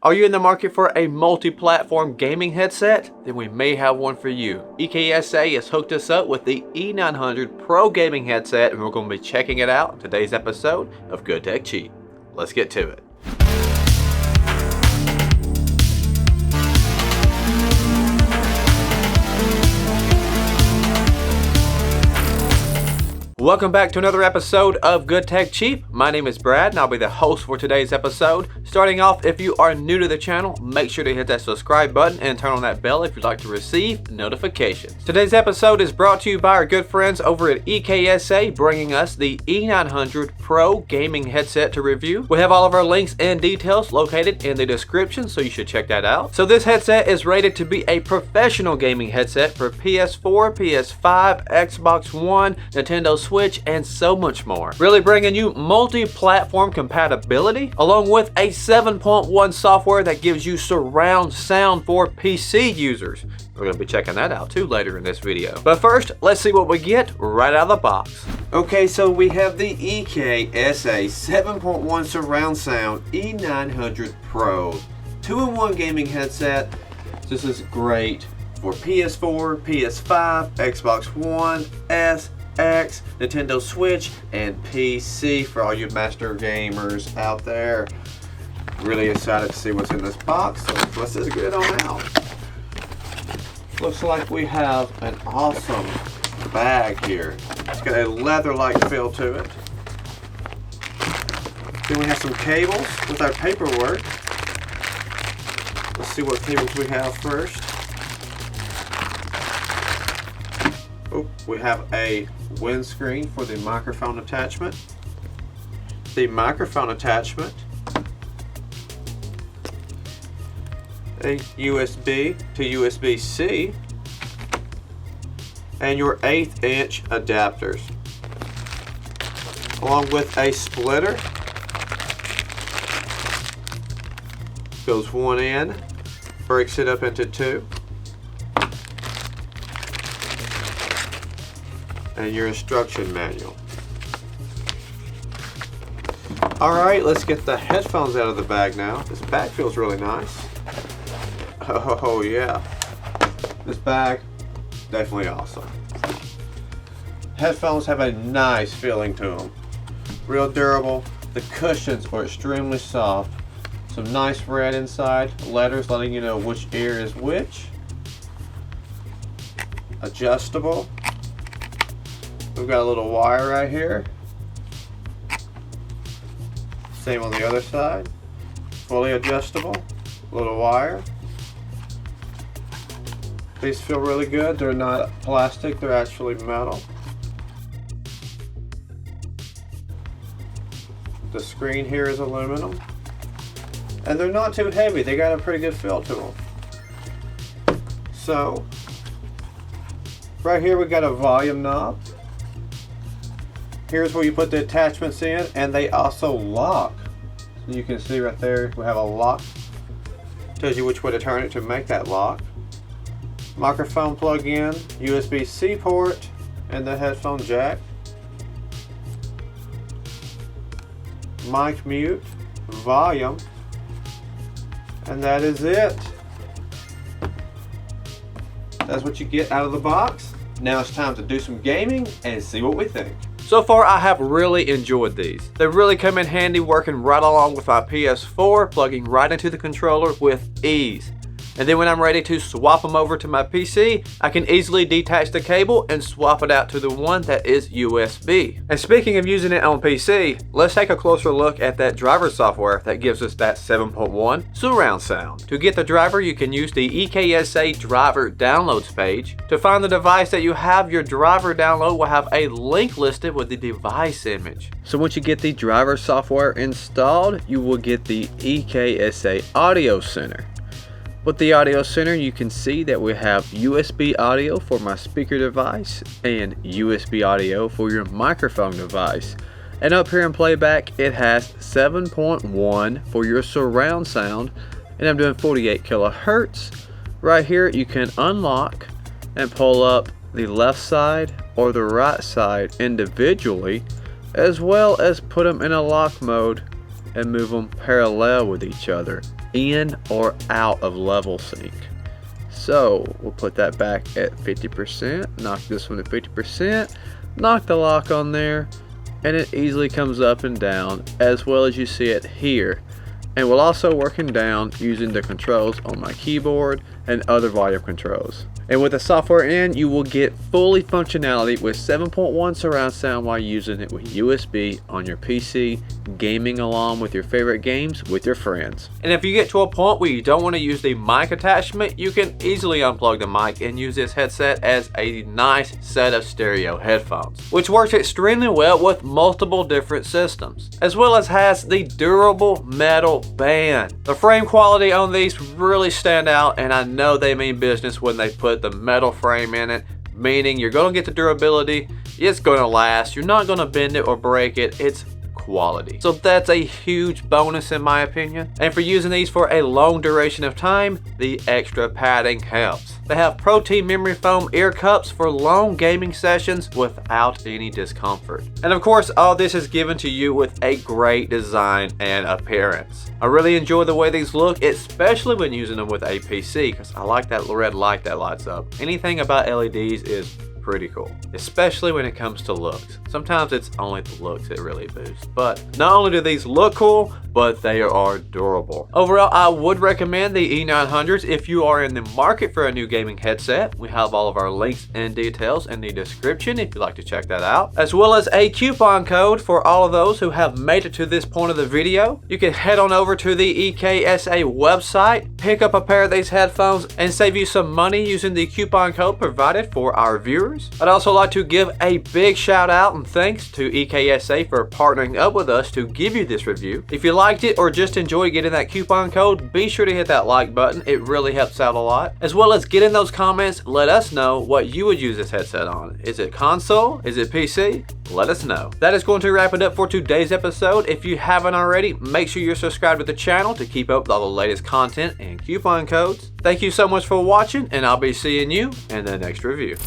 Are you in the market for a multi-platform gaming headset? Then we may have one for you. EKSA has hooked us up with the E900 Pro gaming headset, and we're going to be checking it out in today's episode of Good Tech Cheap. Let's get to it. Welcome back to another episode of Good Tech Cheap. My name is Brad and I'll be the host for today's episode. Starting off, if you are new to the channel, make sure to hit that subscribe button and turn on that bell if you'd like to receive notifications. Today's episode is brought to you by our good friends over at EKSA, bringing us the E900 Pro gaming headset to review. We have all of our links and details located in the description, so you should check that out. So this headset is rated to be a professional gaming headset for PS4, PS5, Xbox One, Nintendo Switch, and so much more. Really bringing you multi-platform compatibility along with a 7.1 software that gives you surround sound for PC users. We're going to be checking that out too later in this video. But first, let's see what we get right out of the box. Okay, so we have the EKSA 7.1 surround sound E900 Pro 2-in-1 gaming headset. This is great for PS4, PS5, Xbox One, S, X, Nintendo Switch, and PC for all you master gamers out there. Really excited to see what's in this box, so let's just get it on out. Looks like we have an awesome bag here. It's got a leather-like feel to it. Then we have some cables with our paperwork. Let's see what cables we have first. Oh, we have a windscreen for the microphone attachment. The microphone attachment. A USB to USB-C. And your 1/8" adapters. Along with a splitter. Goes one in, breaks it up into two. And your instruction manual. Alright, let's get the headphones out of the bag now. This bag feels really nice. Oh yeah. This bag, definitely awesome. Headphones have a nice feeling to them. Real durable. The cushions are extremely soft. Some nice red inside. Letters letting you know which ear is which. Adjustable. We've got a little wire right here. Same on the other side. Fully adjustable. Little wire. These feel really good. They're not plastic, they're actually metal. The screen here is aluminum. And they're not too heavy. They got a pretty good feel to them. So, right here we got a volume knob. Here's where you put the attachments in, and they also lock. So you can see right there we have a lock. Tells you which way to turn it to make that lock. Microphone plug-in, USB-C port, and the headphone jack. Mic mute, volume, and that is it. That's what you get out of the box. Now it's time to do some gaming and see what we think. So far, I have really enjoyed these. They really come in handy working right along with my PS4, plugging right into the controller with ease. And then when I'm ready to swap them over to my PC, I can easily detach the cable and swap it out to the one that is USB. And speaking of using it on PC, let's take a closer look at that driver software that gives us that 7.1 surround sound. To get the driver, you can use the EKSA driver downloads page. To find the device that you have your driver download will have a link listed with the device image. So once you get the driver software installed, you will get the EKSA Audio Center. With the Audio Center, you can see that we have USB audio for my speaker device and USB audio for your microphone device. And up here in playback, it has 7.1 for your surround sound, and I'm doing 48 kilohertz. Right here, you can unlock and pull up the left side or the right side individually, as well as put them in a lock mode and move them parallel with each other. in or out of level sync. So we'll put that back at 50%, knock this one to 50%, knock the lock on there, and it easily comes up and down as well as you see it here. And we're also working down using the controls on my keyboard and other volume controls. And with the software in, you will get fully functionality with 7.1 surround sound while using it with USB on your PC, gaming along with your favorite games with your friends. And if you get to a point where you don't want to use the mic attachment, you can easily unplug the mic and use this headset as a nice set of stereo headphones, which works extremely well with multiple different systems, as well as has the durable metal band. The frame quality on these really stand out, and I know they mean business when they put the metal frame in it, meaning you're going to get the durability, it's going to last, you're not going to bend it or break it, it's quality. So that's a huge bonus in my opinion. And for using these for a long duration of time, the extra padding helps. They have protein memory foam ear cups for long gaming sessions without any discomfort. And of course, all this is given to you with a great design and appearance. I really enjoy the way these look, especially when using them with a PC, because I like that red light that lights up. Anything about LEDs is pretty cool, especially when it comes to looks. Sometimes it's only the looks that really boost, but not only do these look cool, but they are durable. Overall, I would recommend the E900s if you are in the market for a new gaming headset. We have all of our links and details in the description if you'd like to check that out, as well as a coupon code for all of those who have made it to this point of the video. You can head on over to the EKSA website, pick up a pair of these headphones, and save you some money using the coupon code provided for our viewers. I'd also like to give a big shout out and thanks to EKSA for partnering up with us to give you this review. If you liked it or just enjoy getting that coupon code, be sure to hit that like button. It really helps out a lot. As well as get in those comments, let us know what you would use this headset on. Is it console? Is it PC? Let us know. That is going to wrap it up for today's episode. If you haven't already, make sure you're subscribed to the channel to keep up with all the latest content and coupon codes. Thank you so much for watching, and I'll be seeing you in the next review.